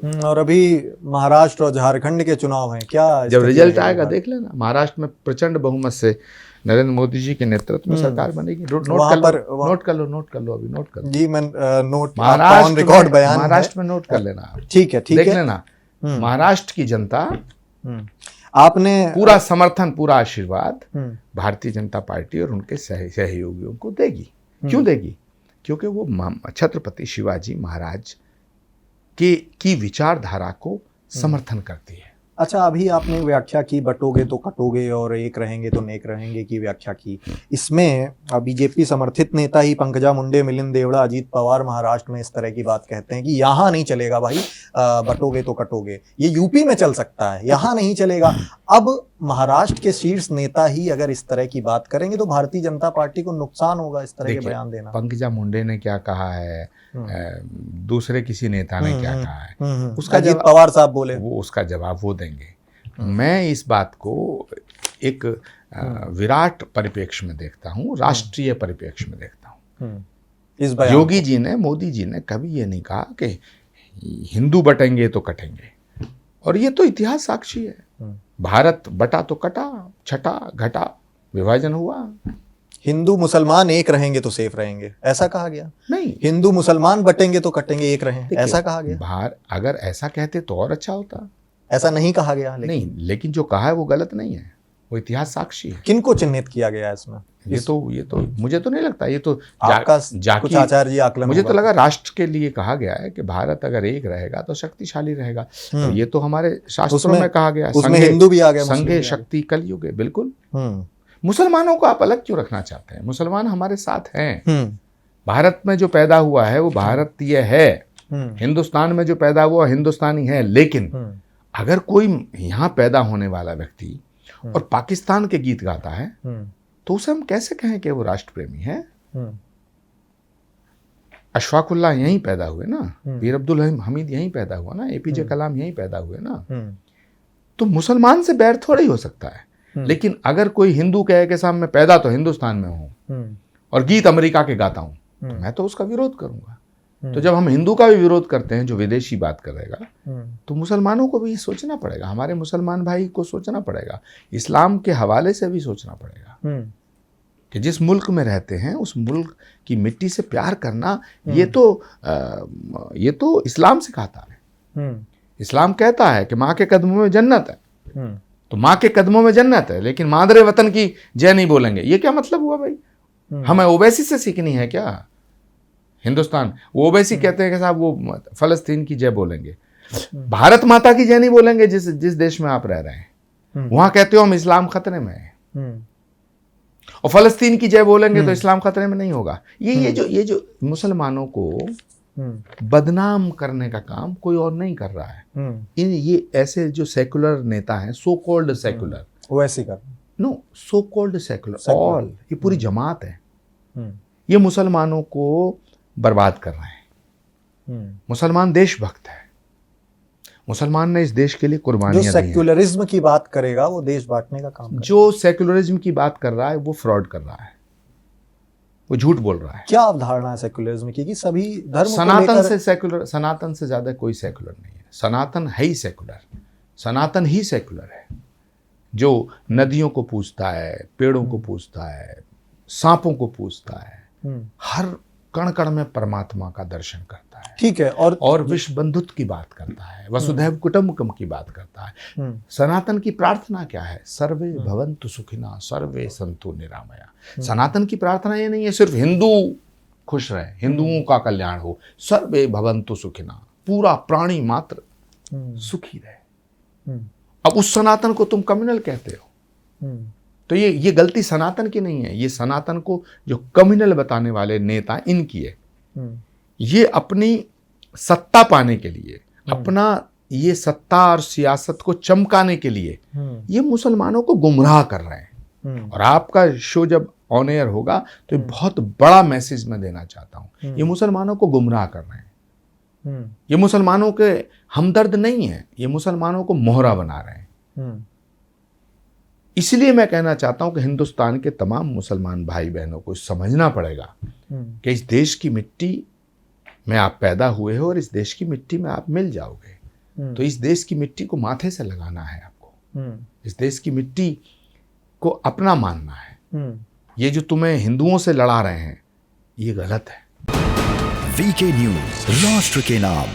और अभी महाराष्ट्र और झारखंड के चुनाव हैं, क्या जब स्थिति रिजल्ट रहेगी आएगा भारत? देख लेना, महाराष्ट्र में प्रचंड बहुमत से नरेंद्र मोदी जी के नेतृत्व में सरकार बनेगी। वहाँ पर नोट कर लो, अभी नोट कर लो। जी मैं नोट ऑन महाराष्ट्र रिकॉर्ड में, बयान है। महाराष्ट्र में नोट कर लेना आप। ठीक है, ठीक देख है। लेना, महाराष्ट्र की जनता आपने पूरा समर्थन, पूरा आशीर्वाद भारतीय जनता पार्टी और उनके सहयोगियों को देगी। क्यों देगी? क्योंकि वो छत्रपति शिवाजी महाराज की विचारधारा को समर्थन करती है। अच्छा, अभी आपने व्याख्या की बटोगे तो कटोगे और एक रहेंगे तो नेक रहेंगे की व्याख्या की। इसमें बीजेपी समर्थित नेता ही पंकजा मुंडे, मिलिंद देवड़ा, अजीत पवार महाराष्ट्र में इस तरह की बात कहते हैं कि यहाँ नहीं चलेगा भाई, बटोगे तो कटोगे। ये यूपी में चल सकता है, यहाँ नहीं चलेगा। अब महाराष्ट्र के शीर्ष नेता ही अगर इस तरह की बात करेंगे तो भारतीय जनता पार्टी को नुकसान होगा इस तरह के बयान देना। पंकजा मुंडे ने क्या कहा है, दूसरे किसी नेता ने क्या कहा है, उसका अजीत पवार साहब बोले, वो उसका जवाब वो देंगे। मैं इस बात को एक विराट परिप्रेक्ष्य में देखता हूँ, राष्ट्रीय परिप्रेक्ष्य में देखता हूँ। इस बयान योगी जी ने, मोदी जी ने कभी ये नहीं कहा कि हिंदू बटेंगे तो कटेंगे, और ये तो इतिहास साक्षी है। भारत बटा तो कटा, छटा घटा, विभाजन हुआ। हिंदू मुसलमान एक रहेंगे तो सेफ रहेंगे, ऐसा कहा गया नहीं, हिंदू मुसलमान बटेंगे तो कटेंगे, एक रहें, ऐसा कहा गया। अगर ऐसा कहते तो और अच्छा होता। ऐसा नहीं कहा गया, नहीं, लेकिन जो कहा है वो गलत नहीं है, वो इतिहास साक्षी है। किनको चिन्हित किया गया इसमें? ये तो मुझे तो नहीं लगता, ये तो कुछ आचार्य जी आकलन, मुझे तो लगा राष्ट्र के लिए कहा गया है कि भारत अगर एक रहेगा तो शक्तिशाली रहेगा। तो ये तो हमारे शास्त्रों में कहा गया, उसमें हिंदू भी आ गया, संघे शक्ति कलयुगे। बिल्कुल। मुसलमानों को आप अलग क्यों रखना चाहते हैं? मुसलमान हमारे साथ हैं। भारत में जो पैदा हुआ है वो भारतीय है, हिंदुस्तान में जो पैदा हुआ हिंदुस्तानी है। लेकिन अगर कोई यहाँ पैदा होने वाला व्यक्ति और पाकिस्तान के गीत गाता है तो उसे हम कैसे कहें कि वो राष्ट्र प्रेमी है? अशफाकुल्लाह यहीं पैदा हुए ना, मीर अब्दुल हमीद यहीं पैदा हुआ ना, एपीजे कलाम यहीं पैदा हुए ना। तो मुसलमान से बैर थोड़ा ही हो सकता है। लेकिन अगर कोई हिंदू कहे कि साहब मैं पैदा तो हिंदुस्तान में हूं और गीत अमेरिका के गाता हूं, तो मैं तो उसका विरोध करूंगा। तो जब हम हिंदू का भी विरोध करते हैं जो विदेशी बात करेगा, तो मुसलमानों को भी सोचना पड़ेगा, हमारे मुसलमान भाई को सोचना पड़ेगा, इस्लाम के हवाले से भी सोचना पड़ेगा कि जिस मुल्क में रहते हैं उस मुल्क की मिट्टी से प्यार करना, ये तो इस्लाम सिखाता है। इस्लाम कहता है कि माँ के कदमों में जन्नत है, तो माँ के कदमों में जन्नत है, लेकिन मादरे वतन की जय नहीं बोलेंगे। ये क्या मतलब हुआ भाई? हमें ओवैसी से सीखनी है क्या? हिंदुस्तान, वो ओवैसी कहते हैं कि साहब वो फलस्तीन की जय बोलेंगे, भारत माता की जय नहीं बोलेंगे जिस देश में आप रह रहे हैं। वहां कहते हो हम इस्लाम खतरे में है, और फलस्तीन की जय बोलेंगे तो इस्लाम खतरे में नहीं होगा। ये जो मुसलमानों को बदनाम करने का काम कोई और नहीं कर रहा है। ये ऐसे जो सेकुलर नेता हैं, सो कॉल्ड सेकुलर, वैसे कर नो, सो कॉल्ड सेकुलर, ऑल, ये पूरी जमात है, ये मुसलमानों को बर्बाद कर रहे हैं। मुसलमान देशभक्त है, मुसलमान ने इस देश के लिए कुर्बानियां दी हैं। जो सेक्युलरिज्म की बात करेगा वो देश बांटने का काम, जो सेकुलरिज्म की बात कर रहा है वो फ्रॉड कर रहा है, वो झूठ बोल रहा है। क्या अवधारणा है सेक्युलरिज्म की? कि सभी धर्म सनातन से ज्यादा कोई सेकुलर नहीं है। सनातन है ही सेकुलर, सनातन ही सेकुलर है, जो नदियों को पूजता है, पेड़ों को पूजता है, सांपों को पूजता है, हर कण कण में परमात्मा का दर्शन करता है। ठीक है। और विश्व बंधुत्व की बात करता है, वसुधैव कुटुंबकम की बात करता है। सनातन की प्रार्थना क्या है? सर्वे भवन्तु सुखिना सर्वे सन्तु निरामया। सनातन की प्रार्थना ये नहीं है सिर्फ हिंदू खुश रहे, हिंदुओं का कल्याण हो, सर्वे भवन्तु सुखिना, पूरा प्राणी मात्र सुखी रहे। अब उस सनातन को तुम कम्युनल कहते हो, तो ये गलती सनातन की नहीं है, ये सनातन को जो कम्युनल बताने वाले नेता इनकी है। ये अपनी सत्ता पाने के लिए, अपना ये सत्ता और सियासत को चमकाने के लिए ये मुसलमानों को गुमराह कर रहे हैं। और आपका शो जब ऑन एयर होगा तो बहुत बड़ा मैसेज मैं देना चाहता हूं, ये मुसलमानों को गुमराह कर रहे हैं, ये मुसलमानों के हमदर्द नहीं है, ये मुसलमानों को मोहरा बना रहे हैं। इसलिए मैं कहना चाहता हूं कि हिंदुस्तान के तमाम मुसलमान भाई बहनों को समझना पड़ेगा कि इस देश की मिट्टी में आप पैदा हुए हो और इस देश की मिट्टी में आप मिल जाओगे। तो इस देश की मिट्टी को माथे से लगाना है आपको, इस देश की मिट्टी को अपना मानना है। ये जो तुम्हें हिंदुओं से लड़ा रहे हैं ये गलत है। वीके न्यूज, राष्ट्र के नाम।